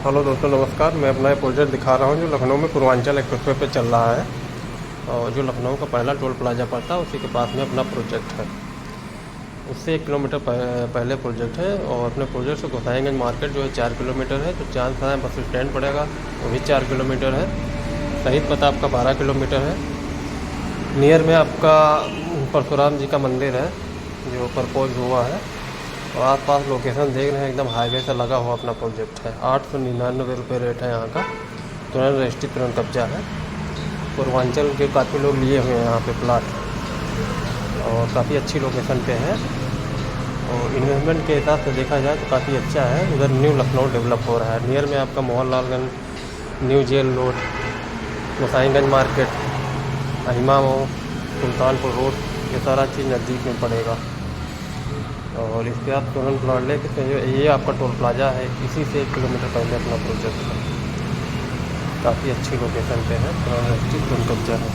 Hello दोस्तों, नमस्कार। मैं अपना ये प्रोजेक्ट दिखा रहा हूँ जो लखनऊ में पूर्वांचल एक्सप्रेसवे पे चल रहा है और जो लखनऊ का पहला टोल प्लाजा पड़ता है उसी के पास में अपना प्रोजेक्ट है। उससे 1 किलोमीटर पहले प्रोजेक्ट है और अपने प्रोजेक्ट से गोसाईगंज मार्केट जो है 4 किलोमीटर है। तो चांद साय बस स्टैंड पड़ेगा, वो भी 4 किलोमीटर है। शहीद पता आपका 12 किलोमीटर है। नियर में आपका परशुराम जी का मंदिर है जो प्रपोज हुआ है और आसपास लोकेशन देख रहे हैं, एकदम हाईवे से लगा हुआ अपना प्रोजेक्ट है। 899 रेट है यहाँ का। तुरंत रजिस्ट्री, तुरंत कब्जा है। पूर्वांचल के काफ़ी लोग लिए हुए हैं यहाँ पे प्लाट और काफ़ी अच्छी लोकेशन पे है और इन्वेस्टमेंट के हिसाब से देखा जाए तो काफ़ी अच्छा है। उधर न्यू लखनऊ डेवलप हो रहा है। नियर में आपका Mohanlalganj, new jail road, Gosainganj market, इमामो, सुल्तानपुर रोड, ये सारा चीज़ नज़दीक में पड़ेगा और इसके आप तुरंत प्लाट लेके ये आपका टोल प्लाजा है। इसी से 1 किलोमीटर पहले अपना प्रोजेक्ट है। काफ़ी अच्छी लोकेशन पे है, तुरंत कब्जा है।